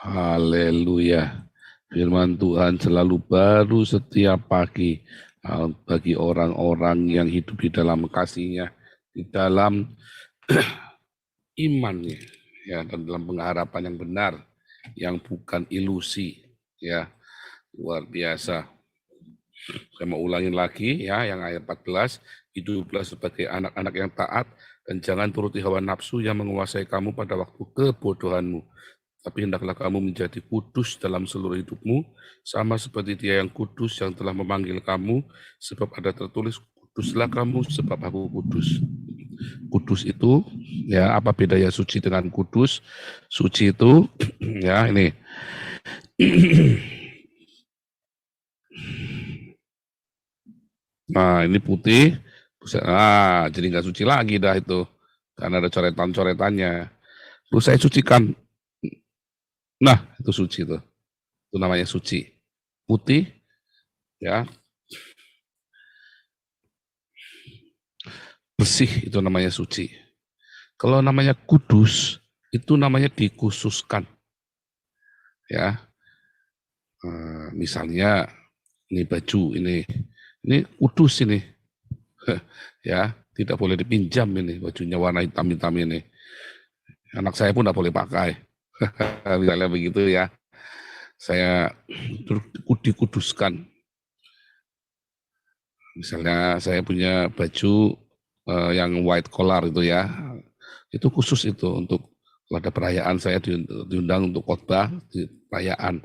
Haleluya. Firman Tuhan selalu baru setiap pagi bagi orang-orang yang hidup di dalam kasih-Nya, di dalam imannya, ya, dan dalam pengharapan yang benar, yang bukan ilusi, ya, luar biasa. Saya mau ulangin lagi, ya, yang ayat 14, hiduplah sebagai anak-anak yang taat, dan jangan turuti hawa nafsu yang menguasai kamu pada waktu kebodohanmu. Tapi hendaklah kamu menjadi kudus dalam seluruh hidupmu, sama seperti Dia yang kudus yang telah memanggil kamu, sebab ada tertulis, kuduslah kamu sebab aku kudus. Kudus itu, ya, apa bedanya suci dengan kudus? Suci itu, ya, ini. Nah, ini putih, jadi nggak suci lagi dah itu, karena ada coretan-coretannya. Terus saya sucikan. Nah, itu suci tuh. Itu namanya suci. Putih, ya, bersih, itu namanya suci. Kalau namanya kudus, itu namanya dikhususkan. Ya, misalnya ini baju ini kudus ini, ya, tidak boleh dipinjam ini bajunya warna hitam-hitam ini. Anak saya pun tidak boleh pakai, misalnya begitu ya. Saya dikuduskan. Misalnya saya punya baju yang white collar itu ya, itu khusus itu untuk kalau ada perayaan saya diundang untuk khotbah di perayaan.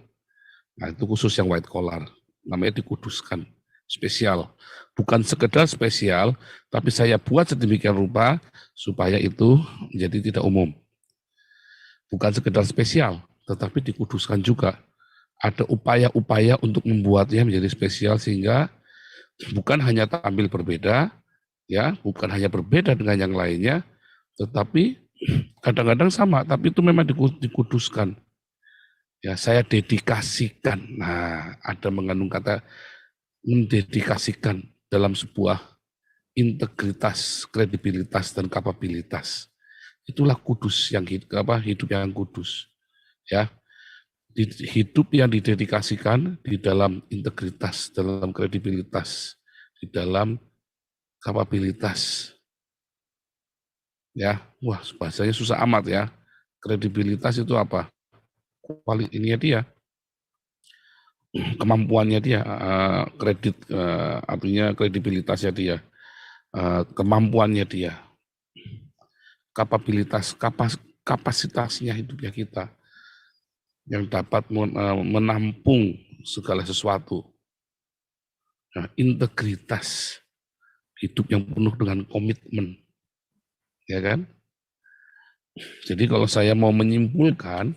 Nah itu khusus yang white collar, namanya dikuduskan, spesial. Bukan sekedar spesial, tapi saya buat sedemikian rupa supaya itu menjadi tidak umum. Bukan sekedar spesial, tetapi dikuduskan juga. Ada upaya-upaya untuk membuatnya menjadi spesial sehingga bukan hanya tampil berbeda, ya, bukan hanya berbeda dengan yang lainnya, tetapi kadang-kadang sama, tapi itu memang dikuduskan. Ya, saya dedikasikan. Nah, ada mengandung kata mendedikasikan dalam sebuah integritas, kredibilitas dan kapabilitas. Itulah kudus yang hidup yang kudus. Ya, hidup yang didedikasikan di dalam integritas, dalam kredibilitas, di dalam kapabilitas. Ya, wah bahasanya susah amat ya. Kredibilitas itu apa? Kualitasnya dia, kemampuannya dia, artinya kredibilitasnya dia, kemampuannya dia, kapasitasnya hidupnya kita yang dapat menampung segala sesuatu. Nah, integritas hidup yang penuh dengan komitmen, ya kan? Jadi kalau saya mau menyimpulkan,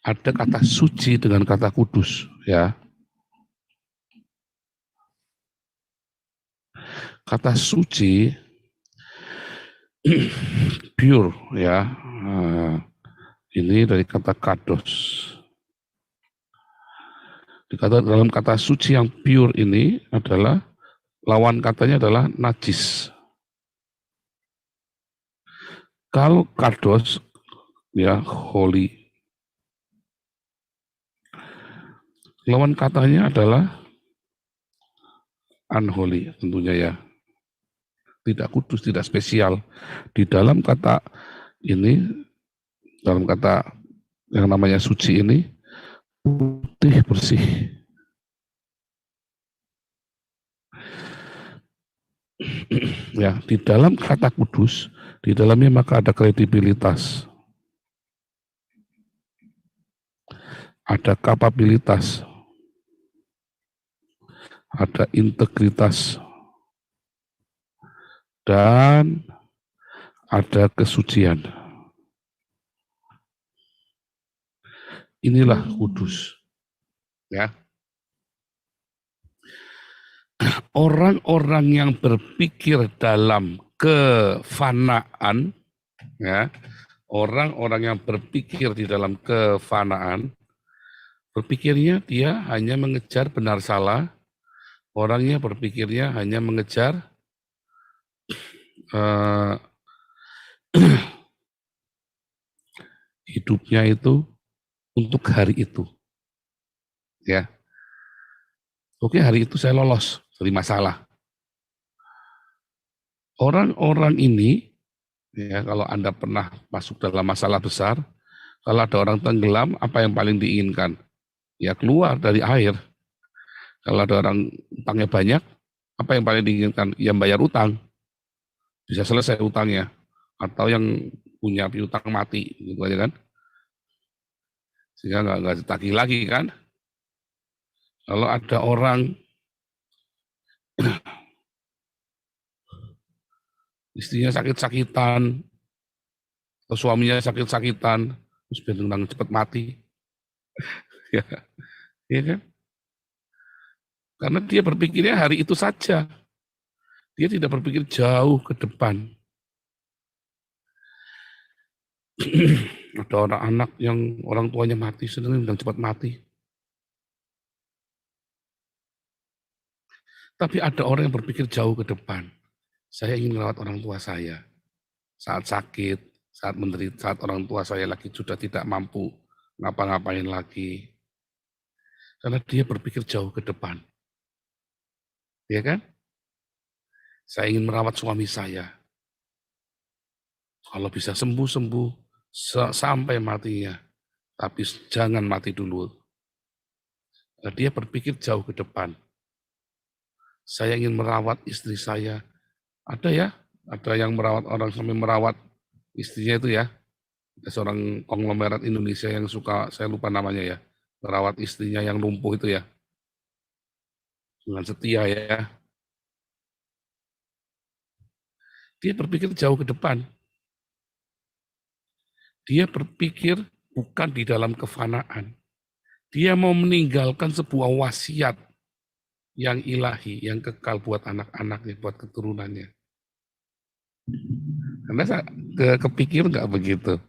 ada kata suci dengan kata kudus, ya. Kata suci pure, ya. Ini dari kata kados. Dalam kata suci yang pure ini adalah lawan katanya adalah najis. Kalau kados, ya, holy. Lawan katanya adalah unholy tentunya ya. Tidak kudus, tidak spesial. Di dalam kata ini, dalam kata yang namanya suci ini, putih bersih. Ya, di dalam kata kudus, di dalamnya maka ada kredibilitas, ada kapabilitas, ada integritas, dan ada kesucian. Inilah kudus. Ya. Orang-orang yang berpikir dalam kefanaan, ya, orang-orang yang berpikir di dalam kefanaan, berpikirnya dia hanya mengejar benar salah, orangnya berpikirnya hanya mengejar hidupnya itu untuk hari itu. Ya, oke hari itu saya lolos dari masalah. Orang-orang ini, ya kalau Anda pernah masuk dalam masalah besar, kalau ada orang tenggelam, apa yang paling diinginkan? Ya keluar dari air. Kalau ada orang utangnya banyak, apa yang paling diinginkan? Ya bayar utang, bisa selesai utangnya. Atau yang punya piutang mati, gitu aja kan. Sehingga nggak ditagih lagi kan. Kalau ada orang istrinya sakit-sakitan, atau suaminya sakit-sakitan, terus biar cepat mati, ya, ya kan? Karena dia berpikirnya hari itu saja, dia tidak berpikir jauh ke depan. Ada orang anak yang orang tuanya mati, sedang cepat mati. Tapi ada orang yang berpikir jauh ke depan. Saya ingin merawat orang tua saya saat sakit, saat menderita, saat orang tua saya lagi sudah tidak mampu ngapa-ngapain lagi. Karena dia berpikir jauh ke depan. Ya kan? Saya ingin merawat suami saya. Kalau bisa sembuh-sembuh sampai matinya. Tapi jangan mati dulu. Nah, dia berpikir jauh ke depan. Saya ingin merawat istri saya. Ada ya, ada yang merawat orang sampai merawat istrinya itu ya. Ada seorang konglomerat Indonesia yang suka, saya lupa namanya ya, merawat istrinya yang lumpuh itu ya. Dengan setia ya. Dia berpikir jauh ke depan. Dia berpikir bukan di dalam kefanaan. Dia mau meninggalkan sebuah wasiat yang ilahi, yang kekal buat anak-anaknya, buat keturunannya. Anda kepikir nggak begitu?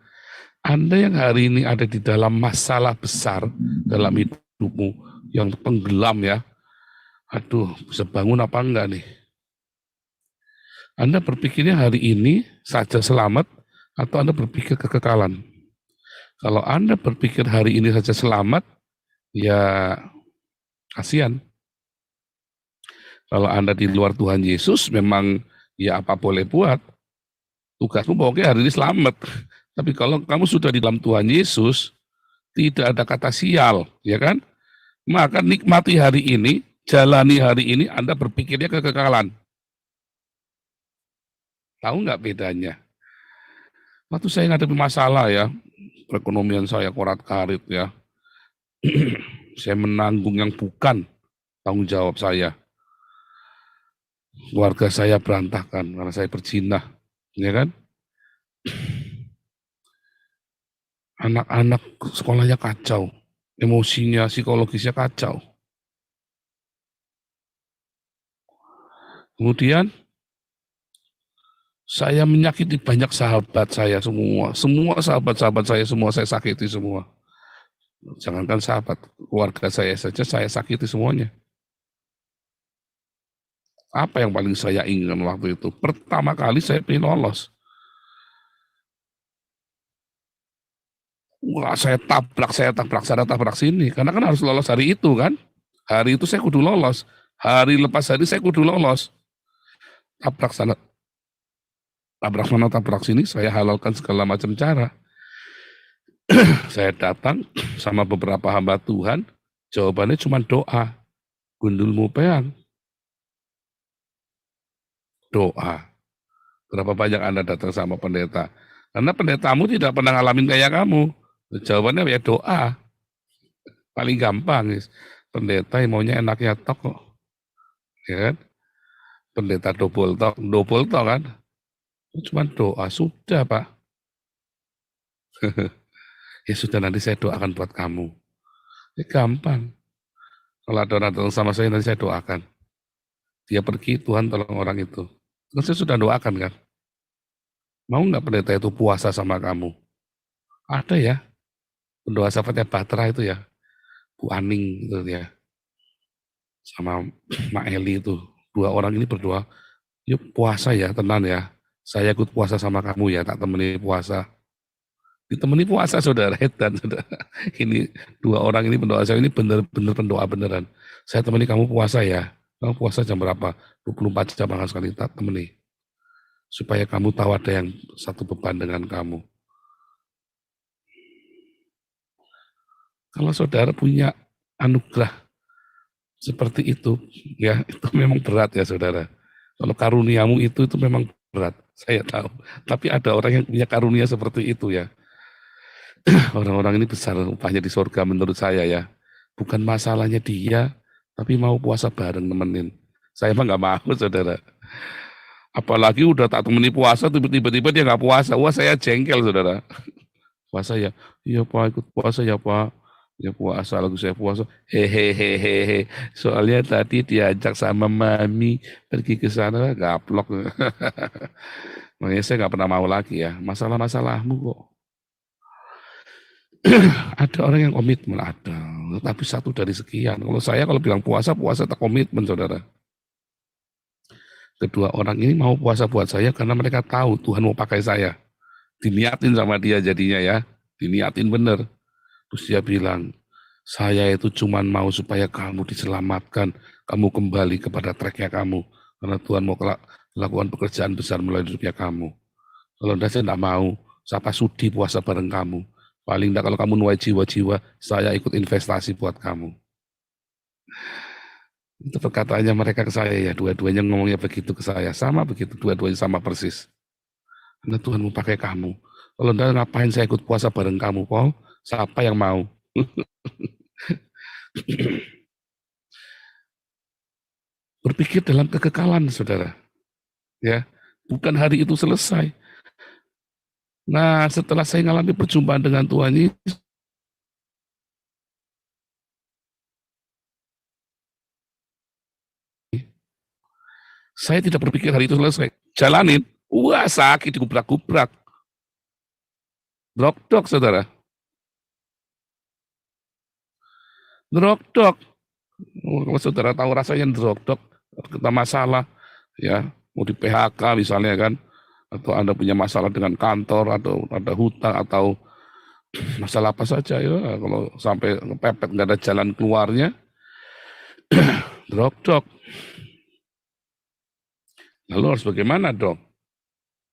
Anda yang hari ini ada di dalam masalah besar dalam hidupmu, yang tenggelam ya, aduh bisa bangun apa enggak nih? Anda berpikirnya hari ini saja selamat, atau Anda berpikir kekekalan? Kalau Anda berpikir hari ini saja selamat, ya kasihan. Kalau Anda di luar Tuhan Yesus, memang ya apa boleh buat. Tugasmu pokoknya hari ini selamat. Tapi kalau kamu sudah di dalam Tuhan Yesus, tidak ada kata sial, ya kan? Maka nikmati hari ini, jalani hari ini, Anda berpikirnya kekekalan. Tahu nggak bedanya? Waktu saya ngadepi masalah ya, perekonomian saya korat-karit ya, saya menanggung yang bukan tanggung jawab saya. Keluarga saya berantakan karena saya berzinah, ya kan? Anak-anak sekolahnya kacau, emosinya, psikologisnya kacau. Kemudian saya menyakiti banyak sahabat saya semua sahabat-sahabat saya semua saya sakiti semua. Jangankan sahabat, keluarga saya saja saya sakiti semuanya. Apa yang paling saya inginkan waktu itu? Pertama kali saya pengen lolos. Wah, saya tabrak sini. Karena kan harus lolos hari itu kan. Hari itu saya kudu lolos. Hari lepas hari saya kudu lolos. Tabrak sana, tabrak sini, saya halalkan segala macam cara. Saya datang sama beberapa hamba Tuhan, jawabannya cuma doa. Gundulmu peang. Doa. Berapa banyak Anda datang sama pendeta? Karena pendetamu tidak pernah ngalamin kayak kamu. Jawabannya ya doa. Paling gampang. Pendeta yang maunya enaknya tok kok. Ya kan? Pendeta double tok kan. Cuma doa, sudah Pak. Ya sudah nanti saya doakan buat kamu. Ya gampang. Kalau ada orang datang sama saya nanti saya doakan. Dia pergi, Tuhan tolong orang itu. Terus saya sudah doakan kan. Mau nggak pendeta itu puasa sama kamu? Ada ya. Pendoa sahabatnya Batra itu ya. Bu Aning itu ya. Sama Mak Eli itu. Dua orang ini berdoa. Yuk puasa ya, tenang ya. Saya ikut puasa sama kamu ya, tak temani puasa. Ditemani puasa saudara, edan saudara. Ini dua orang ini pendoa saya ini benar-benar pendoa beneran. Saya temani kamu puasa ya. Kamu puasa jam berapa? 24 jam akan sekali tak temani. Supaya kamu tahu ada yang satu beban dengan kamu. Kalau saudara punya anugerah seperti itu, ya itu memang berat ya saudara. Kalau karuniamu itu memang berat, saya tahu. Tapi ada orang yang punya karunia seperti itu ya. Orang-orang ini besar upahnya di surga menurut saya ya. Bukan masalahnya dia, tapi mau puasa bareng nemenin. Saya emang nggak mau saudara. Apalagi udah tak temani puasa, tiba-tiba dia nggak puasa. Wah saya jengkel saudara. Puasa ya, iya Pak ikut puasa ya Pak. Ya puasa, lagu saya puasa. Hehehehe. Soalnya tadi diajak sama mami pergi ke sana, gaplok. Makanya saya nggak pernah mau lagi ya. Masalah-masalahmu kok. Ada orang yang komitmen, ada. Tapi satu dari sekian. Kalau saya kalau bilang puasa, puasa tak komitmen saudara. Kedua orang ini mau puasa buat saya karena mereka tahu Tuhan mau pakai saya. Diniatin sama dia jadinya ya. Diniatin bener. Terus dia bilang, saya itu cuma mau supaya kamu diselamatkan, kamu kembali kepada tracknya kamu, karena Tuhan mau lakukan pekerjaan besar melalui hidupnya kamu. Kalau enggak saya enggak mau, siapa sudi puasa bareng kamu. Paling enggak kalau kamu nuai jiwa-jiwa, saya ikut investasi buat kamu. Itu perkataannya mereka ke saya ya, dua-duanya ngomongnya begitu ke saya, sama begitu, dua-duanya sama persis. Karena Tuhan mau pakai kamu. Kalau enggak ngapain saya ikut puasa bareng kamu, Paul? Siapa yang mau? Berpikir dalam kekekalan, saudara. Ya, bukan hari itu selesai. Nah, setelah saya mengalami perjumpaan dengan Tuhan ini, saya tidak berpikir hari itu selesai. Jalanin, wah sakit digubrak-gubrak, drop dog, saudara, drop dog. Kalau saudara tahu rasanya drop dog, kita masalah, ya, mau di PHK misalnya kan, atau Anda punya masalah dengan kantor, atau ada hutang, atau masalah apa saja ya, kalau sampai kepepet nggak ada jalan keluarnya, drop dog. Lalu harus bagaimana dong?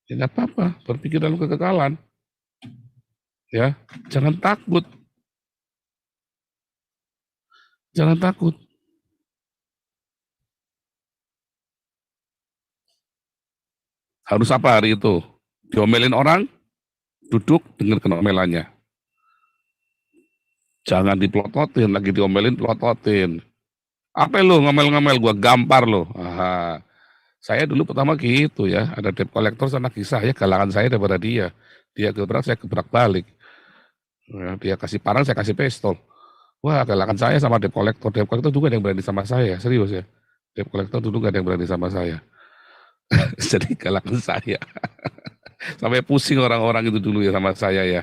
Ya nggak apa-apa, berpikir dalam kekekalan. Ya, jangan takut, jangan takut. Harus apa hari itu? Diomelin orang, duduk dengar omelannya. Jangan diplototin, lagi diomelin plototin. Apa lu ngomel-ngomel, gua gampar lo. Saya dulu pertama gitu ya, ada debt collector sama kisah ya, galangan saya daripada dia. Dia gebrak, saya gebrak balik. Ya, dia kasih parang, saya kasih pistol. Wah, galangan saya sama debt collector juga ada yang berani sama saya, serius ya. Debt collector dulu gak ada yang berani sama saya. Jadi galangan saya. Sampai pusing orang-orang itu dulu ya sama saya ya.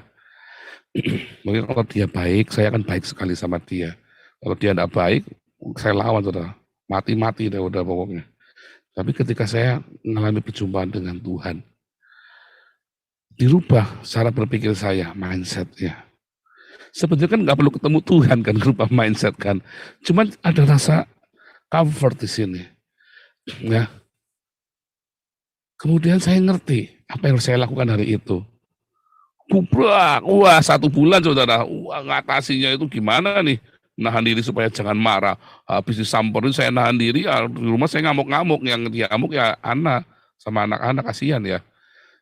Mungkin kalau dia baik, saya akan baik sekali sama dia. Kalau dia tidak baik, saya lawan saudara. Mati-mati dah udah pokoknya. Tapi ketika saya mengalami perjumpaan dengan Tuhan, dirubah cara berpikir saya, mindsetnya. Sebenarnya kan nggak perlu ketemu Tuhan kan, berubah mindset kan. Cuman ada rasa comfort di sini. Ya. Kemudian saya ngerti apa yang harus saya lakukan hari itu. Gubrak, wah 1 bulan saudara, wah ngatasinya itu gimana nih, nahan diri supaya jangan marah, habis disamperin saya nahan diri, ya, di rumah saya ngamuk-ngamuk, yang dia ngamuk ya anak, sama anak-anak kasihan ya.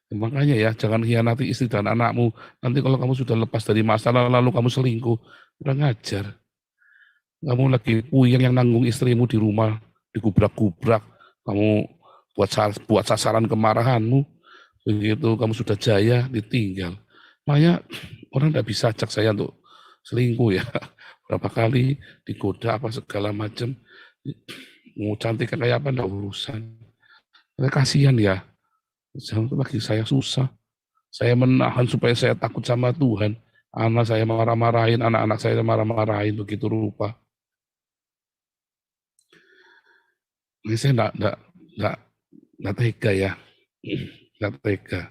Makanya ya jangan hianati istri dan anakmu, nanti kalau kamu sudah lepas dari masalah lalu kamu selingkuh, udah ngajar, kamu lagi puyeng yang nanggung istrimu di rumah, digubrak-gubrak, kamu buat sasaran kemarahanmu, begitu kamu sudah jaya ditinggal. Makanya orang tidak bisa ajak saya untuk selingkuh ya. Berapa kali digoda apa segala macam. Mau cantik kayak apa enggak urusan. Karena kasihan ya. Jangan lagi saya susah. Saya menahan supaya saya takut sama Tuhan. Anak saya marah-marahin, anak-anak saya marah-marahin begitu rupa. Ini saya enggak tega ya. Enggak tega.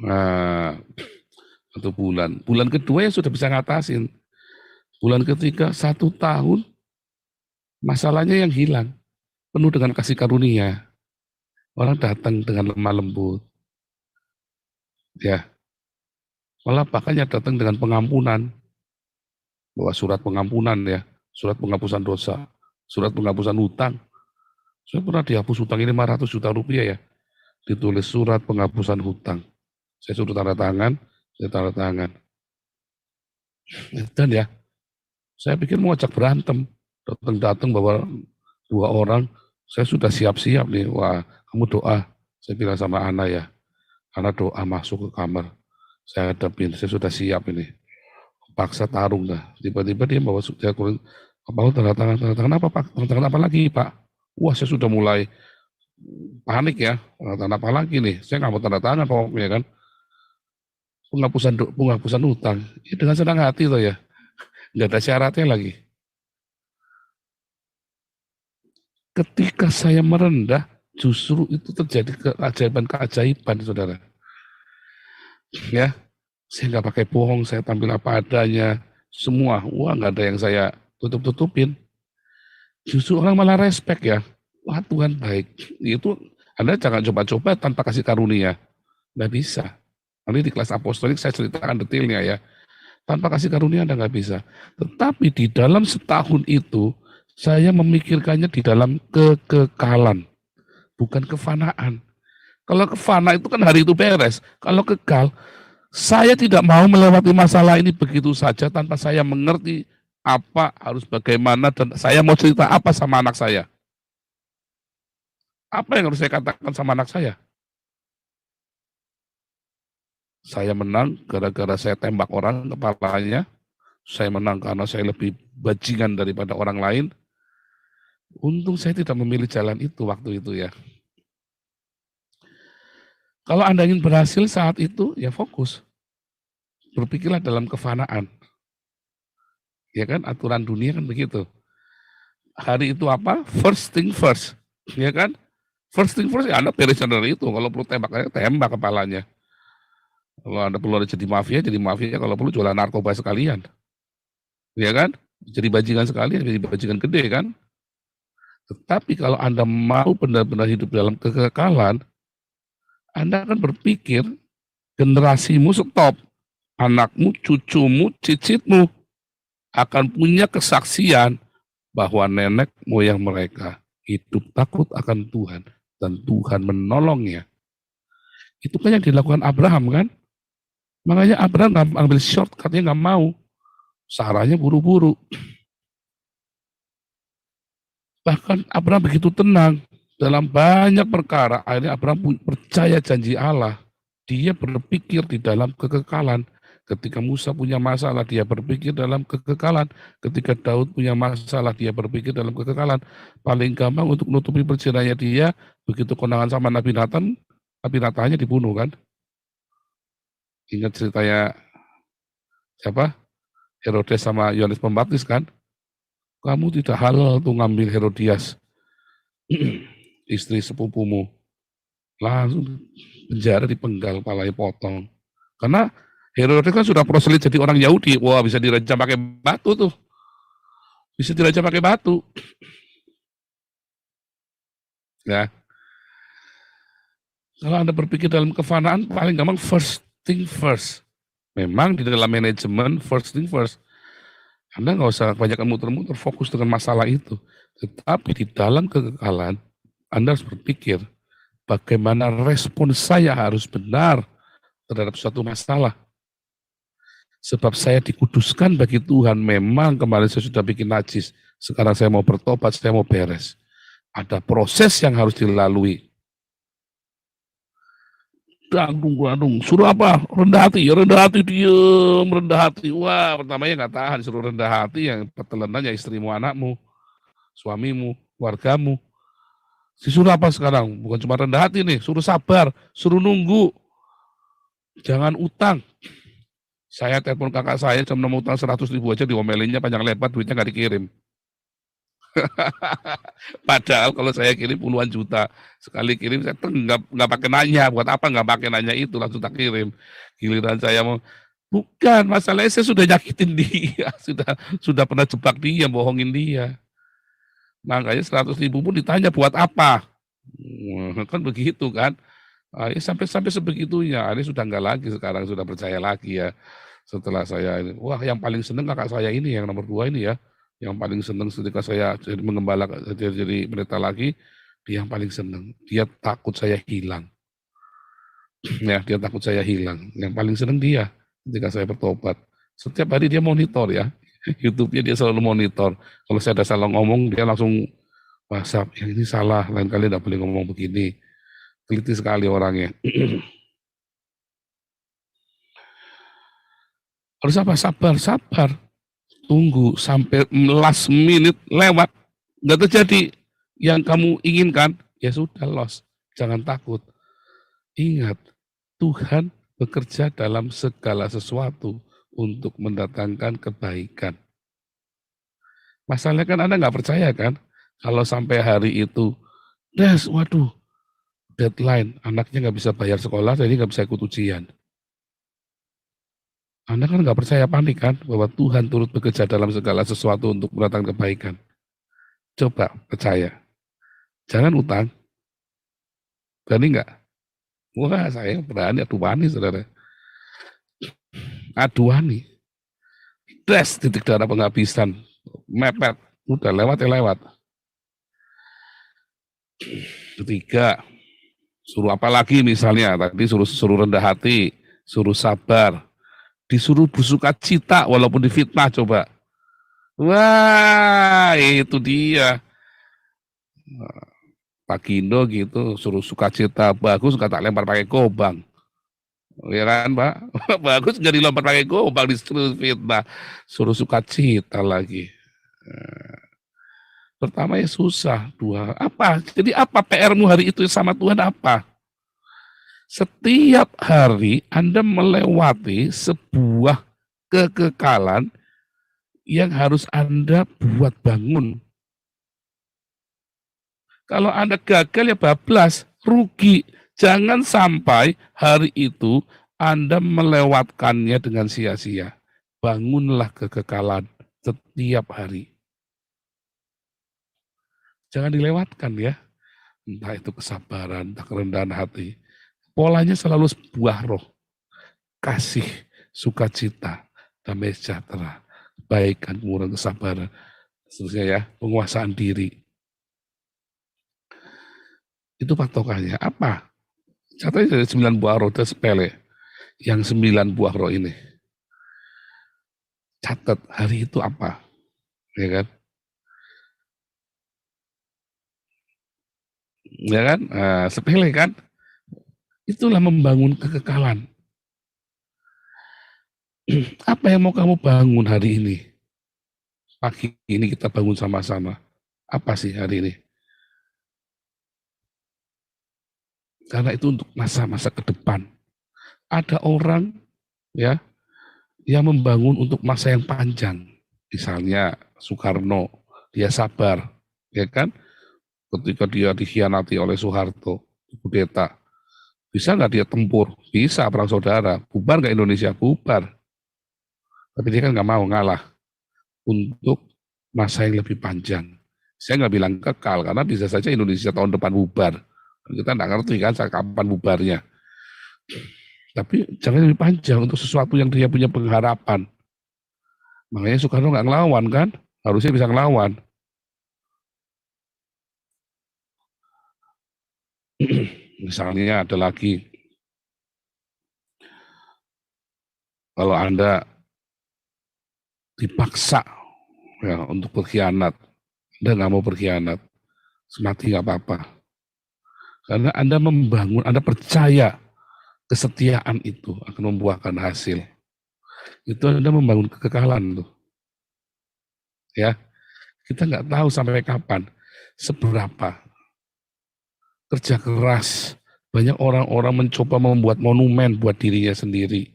Nah, 1 bulan. Bulan kedua ya sudah bisa ngatasin. Bulan ketiga 1 tahun, masalahnya yang hilang. Penuh dengan kasih karunia. Orang datang dengan lemah lembut. Ya, malah bahkan yang datang dengan pengampunan. Bawa surat pengampunan ya, surat penghapusan dosa, surat penghapusan hutang. Saya pernah dihapus hutang ini 500 juta rupiah ya. Ditulis surat penghapusan hutang. Saya suruh tanda tangan, saya tanda tangan. Dan ya, saya pikir mau ajak berantem. Datang-datang bawa 2 orang, saya sudah siap-siap nih. Wah, kamu doa. Saya bilang sama Ana ya, Ana doa masuk ke kamar. Saya hadapin, saya sudah siap ini. Paksa tarung dah. Tiba-tiba dia bawa saya kurang, tanda tangan apa Pak? Tanda tangan apa lagi Pak? Wah, saya sudah mulai panik ya. Tanda tangan apa lagi nih? Saya nggak mau tanda tangan pokoknya kan. Penghapusan hutang. Ya, dengan senang hati tuh ya. Nggak ada syaratnya lagi. Ketika saya merendah, justru itu terjadi keajaiban-keajaiban, saudara. Ya, saya nggak pakai bohong, saya tampil apa adanya, semua. Wah, nggak ada yang saya tutup-tutupin. Justru orang malah respect ya. Wah, Tuhan baik. Itu Anda jangan coba-coba tanpa kasih karunia. Nggak bisa. Nanti di kelas apostolik saya ceritakan detailnya ya. Tanpa kasih karunia Anda nggak bisa. Tetapi di dalam setahun itu, saya memikirkannya di dalam kekekalan, bukan kefanaan. Kalau kefana itu kan hari itu beres. Kalau kekal, saya tidak mau melewati masalah ini begitu saja tanpa saya mengerti apa harus bagaimana dan saya mau cerita apa sama anak saya. Apa yang harus saya katakan sama anak saya? Saya menang gara-gara saya tembak orang kepalanya. Saya menang karena saya lebih bajingan daripada orang lain. Untung saya tidak memilih jalan itu waktu itu ya. Kalau Anda ingin berhasil saat itu, ya fokus. Berpikirlah dalam kefanaan. Ya kan, aturan dunia kan begitu. Hari itu apa? First thing first. Ya kan? First thing first, ya Anda beresin dari itu. Kalau perlu tembak kepalanya. Kalau Anda perlu jadi mafia, kalau perlu jualan narkoba sekalian. Ya kan? Jadi bajingan sekalian, jadi bajingan gede kan? Tetapi kalau Anda mau benar-benar hidup dalam kekekalan, Anda akan berpikir generasimu stop. Anakmu, cucumu, cicitmu akan punya kesaksian bahwa nenek moyang mereka hidup takut akan Tuhan dan Tuhan menolongnya. Itu kan yang dilakukan Abraham kan? Makanya Abraham nggak ambil shortcutnya, nggak mau. Saranya buru-buru. Bahkan Abraham begitu tenang dalam banyak perkara. Akhirnya Abraham percaya janji Allah. Dia berpikir di dalam kekekalan. Ketika Musa punya masalah, dia berpikir dalam kekekalan. Ketika Daud punya masalah, dia berpikir dalam kekekalan. Paling gampang untuk menutupi perceraiannya dia, begitu kondangan sama Nabi Nathannya dibunuh kan? Ingat ceritanya siapa? Herodes sama Yohanes Pembaptis kan? Kamu tidak halal tuh ngambil Herodias, istri sepupumu. Langsung penjara, dipenggal, kepalanya potong. Karena Herodes kan sudah proselit jadi orang Yahudi. Wah, bisa dirajam pakai batu tuh. Bisa dirajam pakai batu. Ya. Kalau Anda berpikir dalam kefanaan, paling gampang first thing first. Memang di dalam manajemen first thing first. Anda nggak usah banyak muter-muter, fokus dengan masalah itu. Tetapi di dalam kekekalan, Anda harus berpikir bagaimana respon saya harus benar terhadap suatu masalah. Sebab saya dikuduskan bagi Tuhan. Memang kemarin saya sudah bikin najis. Sekarang saya mau bertobat, saya mau beres. Ada proses yang harus dilalui. Dandung, suruh apa? Rendah hati, diem, rendah hati. Wah, pertamanya nggak tahan, suruh rendah hati, yang pertelanannya istrimu, anakmu, suamimu, keluargamu. Disuruh apa sekarang? Bukan cuma rendah hati nih, suruh sabar, suruh nunggu. Jangan utang. Saya telepon kakak saya, jam 6 utang 100.000 aja diomelinnya panjang lebar, duitnya nggak dikirim. Padahal kalau saya kirim puluhan juta, sekali kirim saya nggak pakai nanya, buat apa nggak pakai nanya itu, langsung tak kirim. Giliran saya mau, bukan, masalahnya saya sudah nyakitin dia, sudah pernah jebak dia, bohongin dia. Makanya 100.000 pun ditanya buat apa? Kan begitu kan. Ya sampai sebegitunya, ini sudah enggak lagi sekarang, sudah percaya lagi ya. Setelah saya ini, wah yang paling seneng kakak saya ini yang nomor 2 ini ya, yang paling seneng ketika saya jadi mengembala, jadi pendeta lagi, dia yang paling seneng. Dia takut saya hilang. Ya, dia takut saya hilang. Yang paling seneng dia ketika saya bertobat. Setiap hari dia monitor ya, YouTube-nya dia selalu monitor. Kalau saya ada salah ngomong, dia langsung WhatsApp, yang ini salah, lain kali enggak boleh ngomong begini. Teliti sekali orangnya. Harus apa? Sabar, sabar. Tunggu sampai last minute lewat. Nggak terjadi yang kamu inginkan, ya sudah lost. Jangan takut. Ingat, Tuhan bekerja dalam segala sesuatu untuk mendatangkan kebaikan. Masalahnya kan Anda nggak percaya kan? Kalau sampai hari itu, waduh, deadline, anaknya nggak bisa bayar sekolah, jadi nggak bisa ikut ujian. Anda kan nggak percaya, panik kan, bahwa Tuhan turut bekerja dalam segala sesuatu untuk mendatangkan kebaikan. Coba percaya. Jangan utang. Berani nggak? Wah, saya berani, aduani saudara. Aduani. Titik darah penghabisan. Mepet. Udah lewat ya lewat. Ketiga, suruh apa lagi misalnya, tadi suruh rendah hati, suruh sabar, disuruh bersuka cita walaupun difitnah coba. Wah, itu dia. Pak Gindo gitu, suruh sukacita bagus, nggak tak lempar pakai gobang. Ya kan Pak? Bagus nggak dilempar pakai gobang, disuruh fitnah. Suruh sukacita lagi. Pertama ya susah, dua. Apa? Jadi apa PR-mu hari itu sama Tuhan apa? Setiap hari Anda melewati sebuah kekekalan yang harus Anda buat bangun. Kalau Anda gagal ya bablas, rugi. Jangan sampai hari itu Anda melewatkannya dengan sia-sia. Bangunlah kekekalan setiap hari. Jangan dilewatkan ya. Entah itu kesabaran, entah kerendahan hati. Polanya selalu sebuah roh. Kasih, sukacita, damai sejahtera, kebaikan, kemurahan, kesabaran. Seterusnya ya, penguasaan diri. Itu patokannya. Apa? Catanya dari 9 buah roh, itu sepele. Yang 9 buah roh ini. Catat hari itu apa. Ya kan? Ya kan? Nah, sepele kan? Itulah membangun kekekalan. Apa yang mau kamu bangun hari ini? Pagi ini kita bangun sama-sama. Apa sih hari ini? Karena itu untuk masa-masa ke depan. Ada orang ya yang membangun untuk masa yang panjang. Misalnya Soekarno, dia sabar, ya kan? Ketika dia dikhianati oleh Soeharto, kudeta, bisa nggak dia tempur? Bisa, perang saudara. Bubar nggak Indonesia? Bubar. Tapi dia kan nggak mau ngalah untuk masa yang lebih panjang. Saya nggak bilang kekal, karena bisa saja Indonesia tahun depan bubar. Kita nggak ngerti kan kapan bubarnya. Tapi jangan lebih panjang untuk sesuatu yang dia punya pengharapan. Makanya Soekarno nggak ngelawan kan? Harusnya bisa ngelawan. Misalnya ada lagi, kalau Anda dipaksa ya untuk berkhianat, Anda nggak mau berkhianat, semati nggak apa-apa. Karena Anda membangun, Anda percaya kesetiaan itu akan membuahkan hasil. Itu Anda membangun kekekalan tuh. Ya, kita nggak tahu sampai kapan, seberapa kerja keras. Banyak orang-orang mencoba membuat monumen buat dirinya sendiri.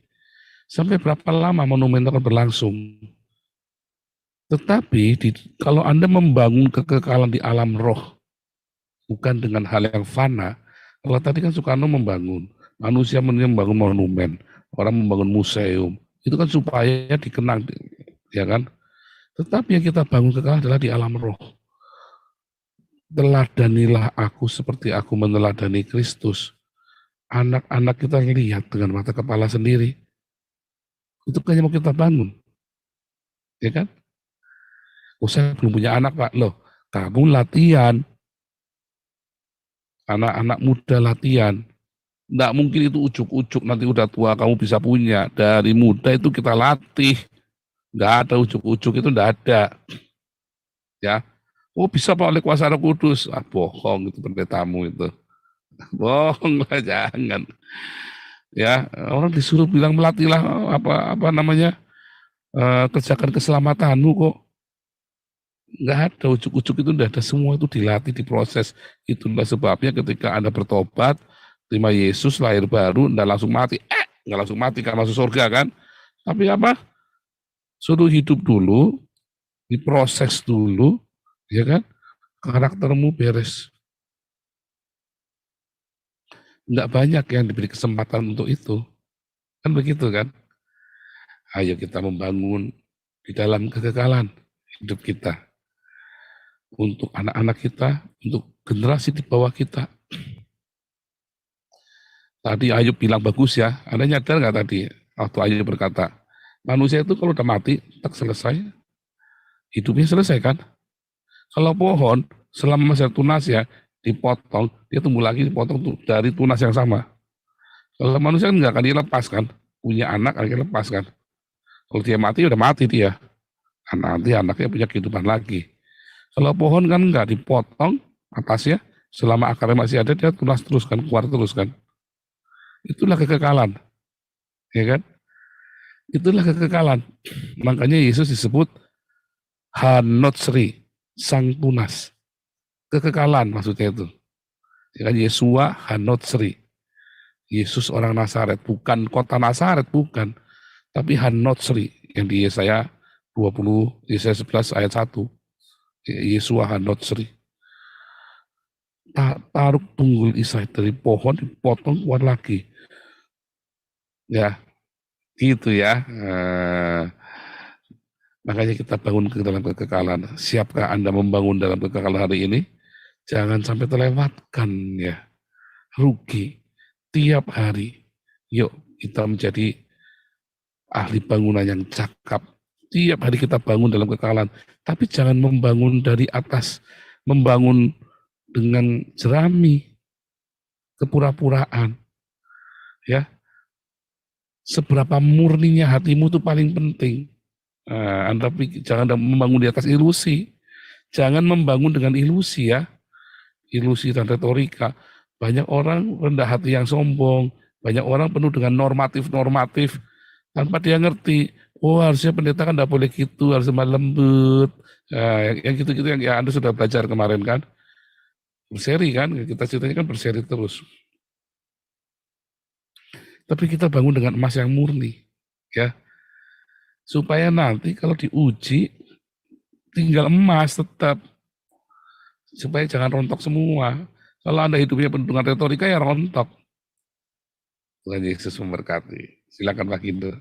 Sampai berapa lama monumen itu akan berlangsung? Tetapi kalau Anda membangun kekekalan di alam roh, bukan dengan hal yang fana. Kalau tadi kan Soekarno membangun, manusia membangun monumen, orang membangun museum, itu kan supaya dikenang, ya kan? Tetapi yang kita bangun kekal adalah di alam roh. Teladanilah aku seperti aku meneladani Kristus. Anak-anak kita lihat dengan mata kepala sendiri. Itu kan yang mau kita bangun, ya kan? Oh, saya belum punya anak, Pak. Loh, kamu latihan. Anak-anak muda latihan. Nggak mungkin itu ujuk-ujuk nanti udah tua kamu bisa punya. Dari muda itu kita latih. Nggak ada ujuk-ujuk, itu nggak ada. Ya, oh bisa Pak oleh kuasa Roh Kudus. Ah, bohong itu pendetamu itu. Bohong lah, jangan. Ya, orang disuruh bilang melatihlah apa namanya, kerjakan keselamatanmu kok. Nggak ada ujuk-ujuk, itu udah ada, semua itu dilatih, diproses. Itulah sebabnya ketika Anda bertobat, terima Yesus, lahir baru, nggak langsung mati. Nggak langsung mati kan masuk surga kan. Tapi apa? Suruh hidup dulu, diproses dulu, ya kan? Karaktermu beres. Nggak banyak yang diberi kesempatan untuk itu. Kan begitu kan? Ayo kita membangun di dalam kekekalan hidup kita. Untuk anak-anak kita, untuk generasi di bawah kita. Tadi Ayub bilang bagus ya, Anda nyadar nggak tadi? Waktu Ayub berkata, manusia itu kalau udah mati, tak selesai, hidupnya selesai kan? Kalau pohon, selama masa tunas ya, dipotong, dia tumbuh lagi, dipotong dari tunas yang sama. Kalau manusia kan nggak akan dilepas kan? Punya anak, akan lepas kan? Kalau dia mati, udah mati dia. Nanti anaknya punya kehidupan lagi. Kalau pohon kan nggak dipotong atasnya, selama akarnya masih ada, dia tunas terus kan, keluar terus kan. Itulah kekekalan, ya kan? Itulah kekekalan. Makanya Yesus disebut Hanotsri, sang tunas. Kekekalan maksudnya itu. Ya kan, Yesua Hanotsri. Yesus orang Nazaret, bukan kota Nazaret, bukan. Tapi Hanotsri, yang di Yesaya 20, Yesaya 11 ayat 1. Yesua Hanotsri. Taruh tunggul Isai dari pohon, dipotong, keluar lagi. Ya, gitu ya. Makanya kita bangun ke dalam kekekalan. Siapkah Anda membangun dalam kekekalan hari ini? Jangan sampai terlewatkan ya. Rugi tiap hari. Yuk kita menjadi ahli bangunan yang cakap. Tiap hari kita bangun dalam kekekalan. Tapi jangan membangun dari atas. Membangun dengan jerami. Kepura-puraan. Ya. Seberapa murninya hatimu itu paling penting. Anda jangan membangun di atas ilusi. Jangan membangun dengan ilusi ya. Ilusi dan retorika. Banyak orang rendah hati yang sombong. Banyak orang penuh dengan normatif-normatif. Tanpa dia ngerti. Oh harusnya pendeta kan tidak boleh gitu. Harus lemah lembut. Yang gitu-gitu yang ya Anda sudah belajar kemarin kan. Berseri kan. Kita ceritanya kan berseri terus. Tapi kita bangun dengan emas yang murni. Ya. Supaya nanti kalau diuji, tinggal emas tetap. Supaya jangan rontok semua. Kalau Anda hidupnya penuh dengan retorika, ya rontok. Tuhan Yesus memberkati. Silakan Pak Kindo.